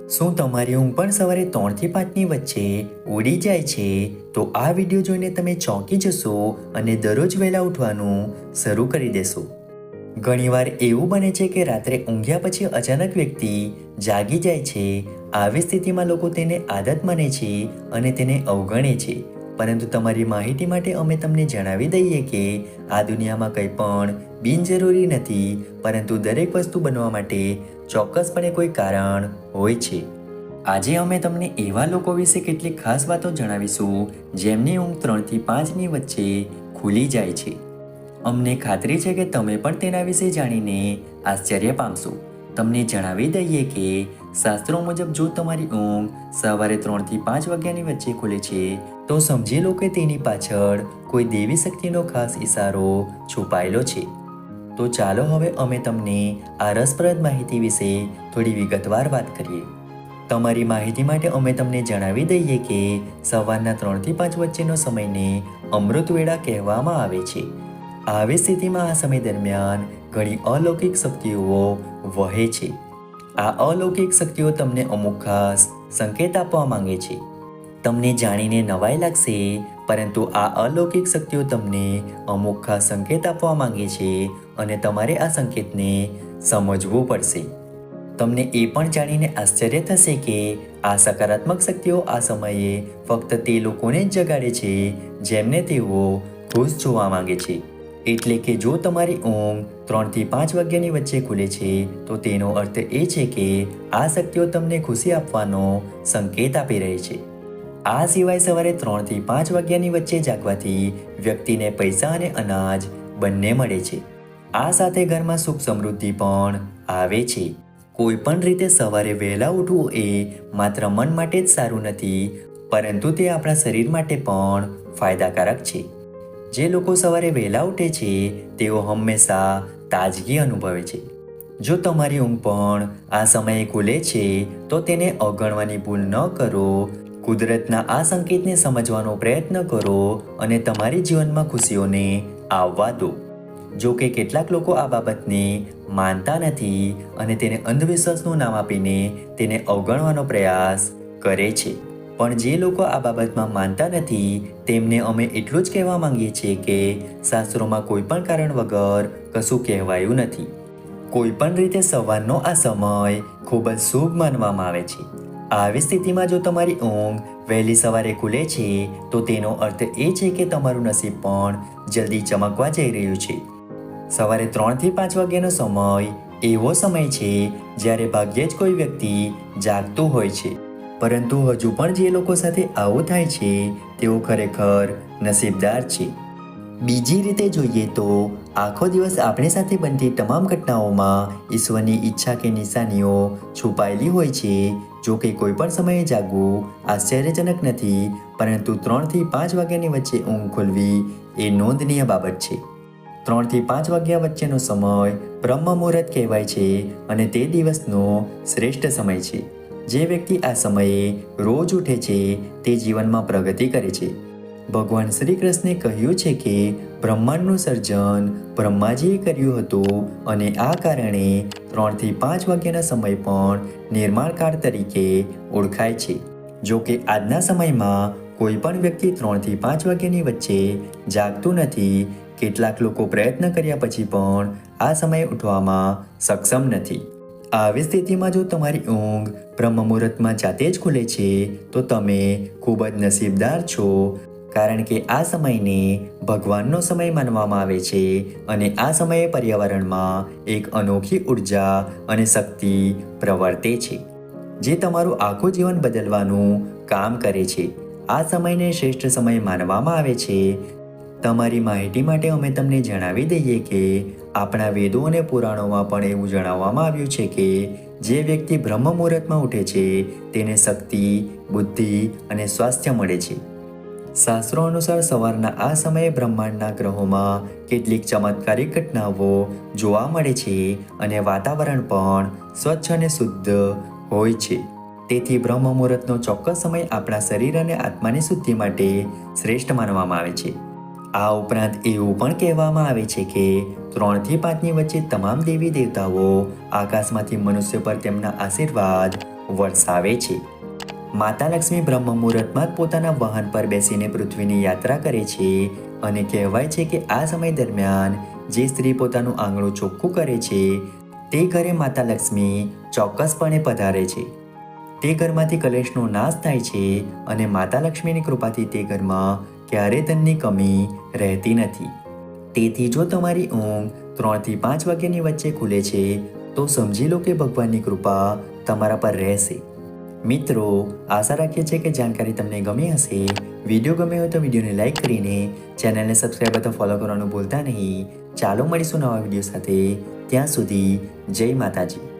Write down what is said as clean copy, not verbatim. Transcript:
શું તમારી ઊંઘ પણ સવારે 3 થી 5ની વચ્ચે ઉડી જાય છે? તો આ વિડીયો જોઈને તમે ચોંકી જશો અને દરરોજ વહેલા ઉઠવાનું શરૂ કરી દેશો. ઘણીવાર એવું બને છે કે રાત્રે ઊંઘ્યા પછી અચાનક વ્યક્તિ જાગી જાય છે. આવી સ્થિતિમાં લોકો તેને આદત માને છે અને તેને અવગણે છે. પરંતુ તમારી માહિતી માટે અમે તમને જણાવી દઈએ કે આ દુનિયામાં કંઈ પણ બિનજરૂરી નથી, પરંતુ દરેક વસ્તુ બનવા માટે ચોક્કસપણે કોઈ કારણ હોય છે. આજે અમે તમને એવા લોકો વિશે કેટલીક ખાસ વાતો જણાવીશું જેમની ઊંઘ 3 થી 5ની વચ્ચે ખુલી જાય છે. અમને ખાતરી છે કે તમે પણ તેના વિશે જાણીને આશ્ચર્ય પામશો. તમને જણાવી દઈએ કે શાસ્ત્રો મુજબ જો તમારી ઊંઘ સવારે 3 થી 5 વાગ્યાની વચ્ચે ખુલે છે તો સમજી લો કે તેની પાછળ કોઈ દેવી શક્તિનો ખાસ ઈશારો છુપાયેલો છે. તો ચાલો હવે અમે તમને આ રસપ્રદ માહિતી વિશે થોડી વિગતવાર વાત કરીએ. તમારી માહિતી માટે અમે તમને જણાવી દઈએ કે સવારના 3 થી 5 વચ્ચેનો સમયને અમૃત વેળા કહેવામાં આવે છે. આવી સ્થિતિમાં આ સમય દરમિયાન ઘણી અલૌકિક શક્તિઓ વહે છે. આ અલૌકિક શક્તિઓ તમને અમુક ખાસ સંકેત આપવા માંગે છે. તમને જાણીને નવાઈ લાગશે, પરંતુ આ અલૌકિક શક્તિઓ તમને અમુક ખાસ સંકેત આપવા માંગે છે અને તમારે આ સંકેતને સમજવું પડશે. તમને એ પણ જાણીને આશ્ચર્ય થશે કે આ સકારાત્મક શક્તિઓ આ સમયે ફક્ત તે લોકોને જ જગાડે છે જેમને તેઓ ખુશ જોવા માંગે છે. એટલે કે જો તમારી ઊંઘ 3 થી 5 વાગ્યાની વચ્ચે ખુલે છે તો તેનો અર્થ એ છે કે આ શક્તિઓ તમને ખુશી આપવાનો સંકેત આપી રહી છે. આ સિવાય સવારે 3 થી 5 વાગ્યાની વચ્ચે જાગવાથી વ્યક્તિને પૈસા અને અનાજ બંને મળે છે. આ સાથે ઘરમાં સુખ સમૃદ્ધિ પણ આવે છે. કોઈ પણ રીતે સવારે વહેલા ઉઠવું એ માત્ર મન માટે જ સારું નથી, પરંતુ તે આપણા શરીર માટે પણ ફાયદાકારક છે. જે લોકો સવારે વહેલા ઉઠે છે તેઓ હંમેશા તાજગી અનુભવે છે. જો તમારી ઊંઘ પણ આ સમયે ખુલે છે તો તેને અવગણવાની ભૂલ ન કરો. કુદરતના આ સંકેતને સમજવાનો પ્રયત્ન કરો અને તમારી જીવનમાં ખુશીઓને આવવા દો. જો કે કેટલાક લોકો આ બાબતને માનતા નથી અને તેને અંધવિશ્વાસનું નામ આપીને તેને અવગણવાનો પ્રયાસ કરે છે. પણ જે લોકો આ બાબતમાં માનતા નથી તેમને અમે એટલું જ કહેવા માંગીએ છીએ કે શાસ્ત્રોમાં કોઈ પણ કારણ વગર કશું કહેવાયું નથી. કોઈ પણ રીતે સવારનો આ સમય ખૂબ જ શુભ માનવામાં આવે છે. આવી સ્થિતિમાં જો તમારી ઊંઘ વહેલી સવારે ખુલે છે તો તેનો અર્થ એ છે કે તમારું નસીબ પણ જલ્દી ચમકવા જઈ રહ્યું છે. સવારે 3 થી 5 વાગ્યાનો સમય એવો સમય છે જ્યારે ભાગ્યે જ કોઈ વ્યક્તિ જાગતું હોય છે. પરંતુ હજુ પણ જે લોકો સાથે આવું થાય છે તેઓ ખરેખર નસીબદાર છે. બીજી રીતે જોઈએ તો આખો દિવસ આપણી સાથે બનતી તમામ ઘટનાઓમાં ઈશ્વરની ઈચ્છા કે નિશાનીઓ છુપાયેલી હોય છે. જો કે કોઈ પણ સમયે જાગવું આશ્ચર્યજનક નથી, પરંતુ 3 થી 5 વાગ્યાની વચ્ચે ઊંઘ ખોલવી એ નોંધનીય બાબત છે. 3 થી 5 વાગ્યા વચ્ચેનો સમય બ્રહ્મ મુહૂર્ત કહેવાય છે અને તે દિવસનો શ્રેષ્ઠ સમય છે. જે વ્યક્તિ આ સમયે રોજ ઉઠે છે તે જીવનમાં પ્રગતિ કરે છે. ભગવાન શ્રી કૃષ્ણે કહ્યું છે કે બ્રહ્માંડનું સર્જન બ્રહ્માજીએ કર્યું હતું અને આ કારણે 3 થી 5 વાગ્યાના સમય પણ નિર્માણકાળ તરીકે ઓળખાય છે. જો કે આજના સમયમાં કોઈ પણ વ્યક્તિ 3 થી 5 વાગ્યાની વચ્ચે જાગતું નથી. કેટલાક લોકો પ્રયત્ન કર્યા પછી પણ આ સમયે ઉઠવામાં સક્ષમ નથી. આવી સ્થિતિમાં જો તમારી ઊંઘ બ્રહ્મ મુહૂર્તમાં જાતે જ ખુલે છે તો તમે ખૂબ જ નસીબદાર છો, કારણ કે આ સમયને ભગવાનનો સમય માનવામાં આવે છે અને આ સમયે પર્યાવરણમાં એક અનોખી ઉર્જા અને શક્તિ પ્રવર્તે છે જે તમારું આખું જીવન બદલવાનું કામ કરે છે. આ સમયને શ્રેષ્ઠ સમય માનવામાં આવે છે. તમારી માહિતી માટે અમે તમને જણાવી દઈએ કે આપણા વેદો અને પુરાણોમાં પણ એવું જણાવવામાં આવ્યું છે કે જે વ્યક્તિ બ્રહ્મ મુહૂર્તમાં ઉઠે છે તેને શક્તિ, બુદ્ધિ અને સ્વાસ્થ્ય મળે છે. શાસ્ત્રો અનુસાર સવારના આ સમયે બ્રહ્માંડના ગ્રહોમાં કેટલીક ચમત્કારિક ઘટનાઓ જોવા મળે છે અને વાતાવરણ પણ સ્વચ્છ અને શુદ્ધ હોય છે. તેથી બ્રહ્મ મુહૂર્તનો ચોક્કસ સમય આપણા શરીર અને આત્માની શુદ્ધિ માટે શ્રેષ્ઠ માનવામાં આવે છે. આ ઉપરાંત એવું પણ કહેવામાં આવે છે કે 3 થી 5ની વચ્ચે તમામ દેવી દેવતાઓ આકાશમાંથી મનુષ્ય પર તેમના આશીર્વાદ વરસાવે છે. માતા લક્ષ્મી બ્રહ્મ મુહૂર્તમાં જ પોતાના વાહન પર બેસીને પૃથ્વીની યાત્રા કરે છે અને કહેવાય છે કે આ સમય દરમિયાન જે સ્ત્રી પોતાનું આંગણું ચોખ્ખું કરે છે તે ઘરે માતા લક્ષ્મી ચોક્કસપણે પધારે છે. તે ઘરમાંથી કલેશનો નાશ થાય છે અને માતા લક્ષ્મીની કૃપાથી તે ઘરમાં ક્યારેય ધનની કમી રહેતી નથી. તેથી જો તમારી ઊંઘ 3 થી 5 વાગ્યાની વચ્ચે ખુલે છે તો સમજી લો કે ભગવાનની કૃપા તમારા પર રહેશે. મિત્રો, આશા રાખીએ છીએ કે જાણકારી તમને ગમી હશે. વિડીયો ગમ્યો હોય તો વિડીયોને લાઈક કરીને ચેનલને સબસ્ક્રાઈબ અથવા ફોલો કરવાનું ભૂલતા નહીં. ચાલો મળીશું નવા વિડીયો સાથે. ત્યાં સુધી જય માતાજી.